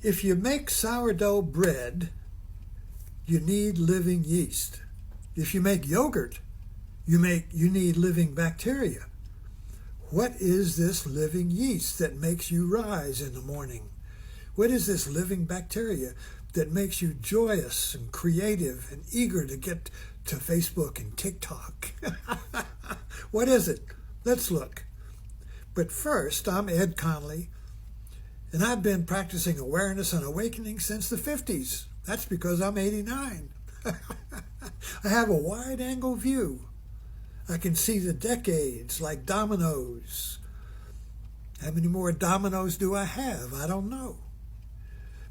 If you make sourdough bread, you need living yeast. If you make yogurt, you need living bacteria. What is this living yeast that makes you rise in the morning? What is this living bacteria that makes you joyous and creative and eager to get to Facebook and TikTok? What is it? Let's look. But first, I'm Ed Conley, and I've been practicing awareness and awakening since the 50s. That's because I'm 89. I have a wide-angle view. I can see the decades like dominoes. How many more dominoes do I have? I don't know.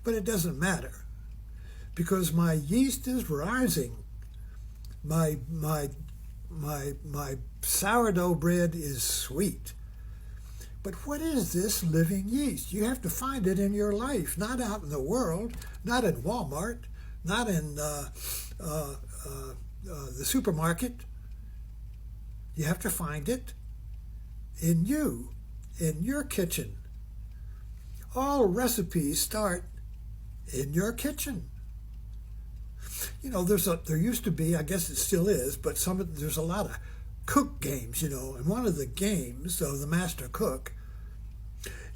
But it doesn't matter, because my yeast is rising. My sourdough bread is sweet. But what is this living yeast? You have to find it in your life, not out in the world, not in Walmart, not in the supermarket. You have to find it in you, in your kitchen. All recipes start in your kitchen. You know, there used to be, I guess it still is, but there's a lot of cook games, you know, and one of the games of the master cook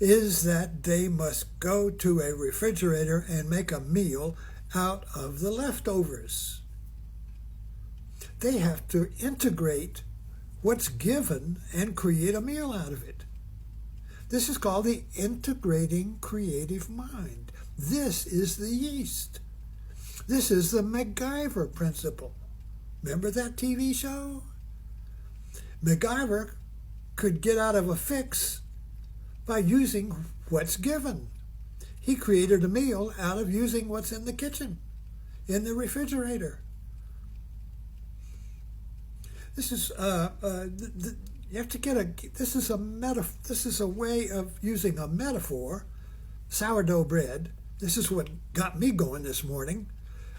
is that they must go to a refrigerator and make a meal out of the leftovers. They have to integrate what's given and create a meal out of it. This is called the integrating creative mind. This is the yeast. This is the MacGyver principle. Remember that TV show? MacGyver could get out of a fix by using what's given. He created a meal out of using what's in the kitchen, in the refrigerator. This is you have to get this is a way of using a metaphor. Sourdough bread. This is what got me going this morning.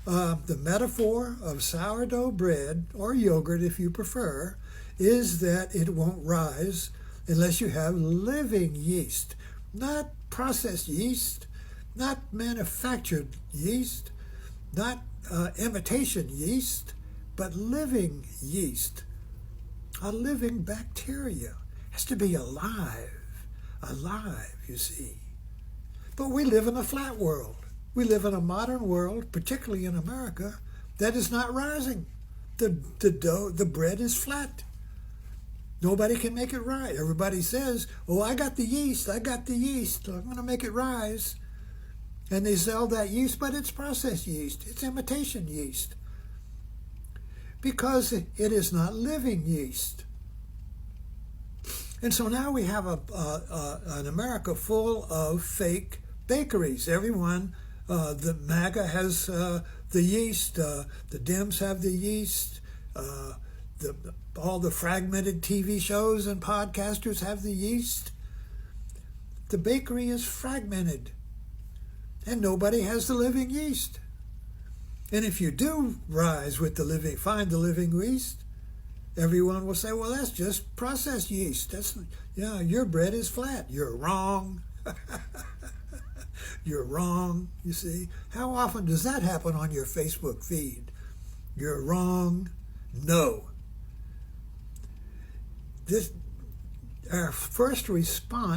The metaphor of sourdough bread, or yogurt if you prefer, is that it won't rise unless you have living yeast, not processed yeast, not manufactured yeast, not imitation yeast, but living yeast. A living bacteria. It has to be alive, you see. But we live in a flat world. We live in a modern world, particularly in America, that is not rising. The bread is flat. Nobody can make it rise. Everybody says, oh, I got the yeast, I'm going to make it rise. And they sell that yeast, but it's processed yeast. It's imitation yeast. Because it is not living yeast. And so now we have an America full of fake bakeries. Everyone, the MAGA has the yeast, the Dems have the yeast, all the fragmented TV shows and podcasters have the yeast. The bakery is fragmented, and nobody has the living yeast. And if you do rise with find the living yeast, everyone will say, well, that's just processed yeast. Your bread is flat. You're wrong. You're wrong, you see. How often does that happen on your Facebook feed? You're wrong. No. Our first responder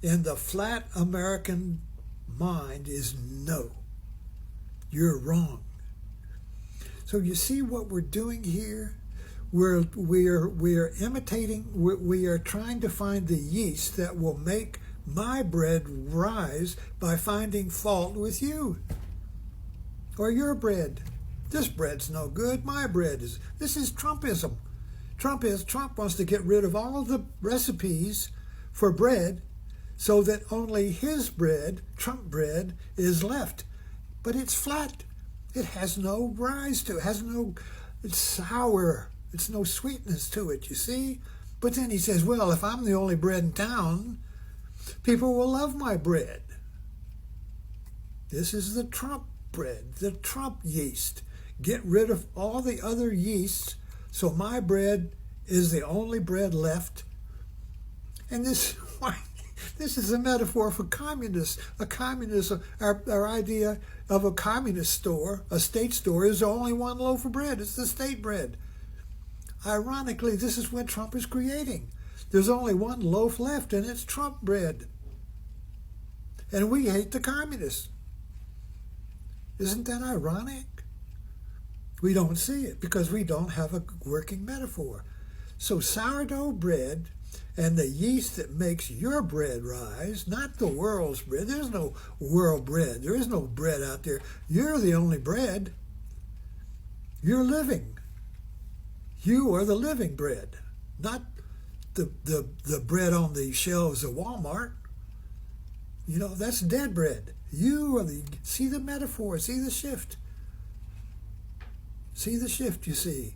in the flat American mind is no. You're wrong. So you see what we're doing here? We're imitating. We are trying to find the yeast that will make my bread rise by finding fault with you or your bread. This bread's no good. My bread is. This is Trumpism. Trump wants to get rid of all the recipes for bread so that only his bread, Trump bread, is left. But it's flat. It has no rise to it. It's sour. It's no sweetness to it, you see? But then he says, well, if I'm the only bread in town, people will love my bread. This is the Trump bread, the Trump yeast. Get rid of all the other yeasts so my bread is the only bread left. And this This is a metaphor for communists. Our idea of a communist store, a state store, is only one loaf of bread. It's the state bread. Ironically, this is what Trump is creating. There's only one loaf left, and it's Trump bread. And we hate the communists. Isn't that ironic? We don't see it because we don't have a working metaphor. So sourdough bread and the yeast that makes your bread rise, not the world's bread. There's no world bread. There is no bread out there. You're the only bread. You're living. You are the living bread, not the bread on the shelves of Walmart. You know, that's dead bread. You are see the metaphor, see the shift. See the shift, you see.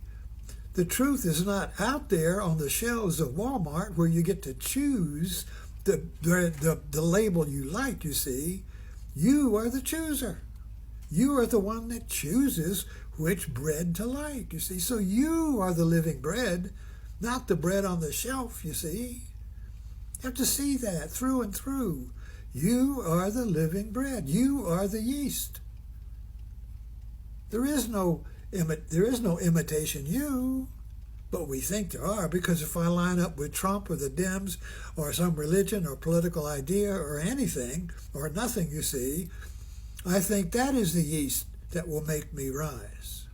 The truth is not out there on the shelves of Walmart where you get to choose the label you like, you see. You are the chooser. You are the one that chooses which bread to like, you see. So you are the living bread, not the bread on the shelf, you see. You have to see that through and through. You are the living bread. You are the yeast. There is no imitation you, but we think there are, because if I line up with Trump or the Dems or some religion or political idea or anything or nothing, you see, I think that is the yeast that will make me rise.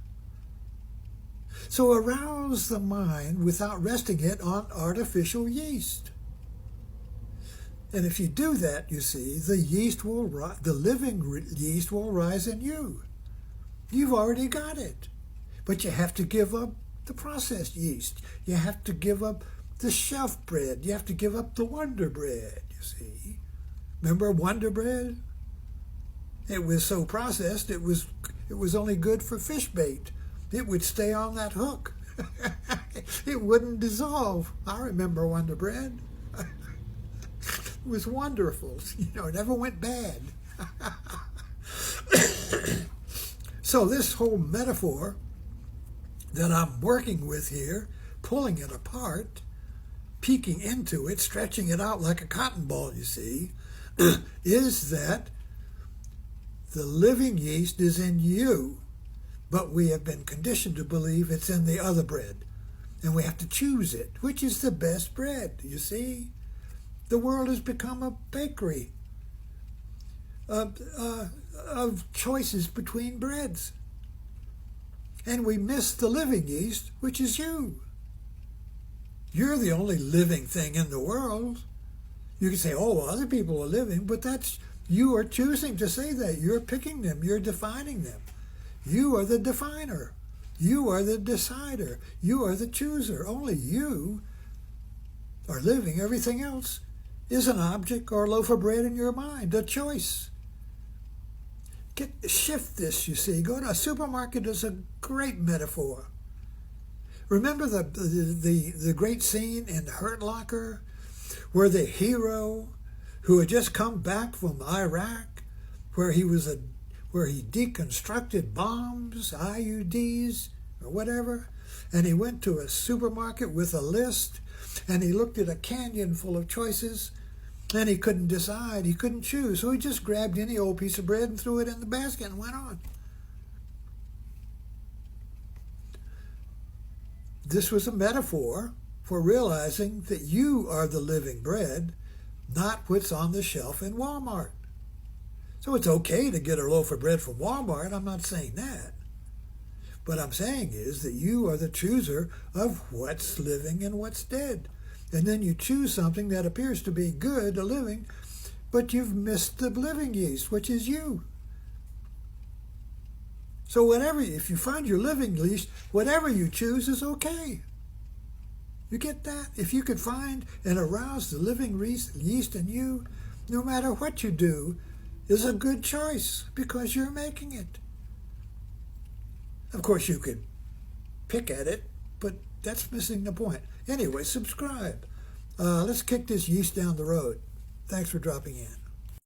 So arouse the mind without resting it on artificial yeast. And if you do that, you see, the living yeast will rise in you. You've already got it. But you have to give up the processed yeast. You have to give up the shelf bread. You have to give up the Wonder Bread, you see. Remember Wonder Bread? It was so processed, it was only good for fish bait. It would stay on that hook. It wouldn't dissolve. I remember Wonder Bread. It was wonderful. You know, it never went bad. So this whole metaphor that I'm working with here, pulling it apart, peeking into it, stretching it out like a cotton ball, you see, is that the living yeast is in you, but we have been conditioned to believe it's in the other bread. And we have to choose it. Which is the best bread, you see? The world has become a bakery of choices between breads. And we miss the living yeast, which is you. You're the only living thing in the world. You can say, oh, other people are living, but you are choosing to say that. You're picking them. You're defining them. You are the definer. You are the decider. You are the chooser. Only you are living. Everything else is an object or a loaf of bread in your mind, a choice. Shift this, you see. Go to a supermarket is a great metaphor. Remember the great scene in Hurt Locker where the hero who had just come back from Iraq, where he deconstructed bombs, IUDs, or whatever, and he went to a supermarket with a list, and he looked at a canyon full of choices, and he couldn't decide, he couldn't choose, so he just grabbed any old piece of bread and threw it in the basket and went on. This was a metaphor for realizing that you are the living bread, not what's on the shelf in Walmart. So it's okay to get a loaf of bread from Walmart, I'm not saying that. What I'm saying is that you are the chooser of what's living and what's dead. And then you choose something that appears to be good, a living, but you've missed the living yeast, which is you. So if you find your living yeast, whatever you choose is okay. You get that? If you could find and arouse the living yeast in you, no matter what you do, is a good choice because you're making it. Of course, you could pick at it, but that's missing the point. Anyway, subscribe. Let's kick this yeast down the road. Thanks for dropping in.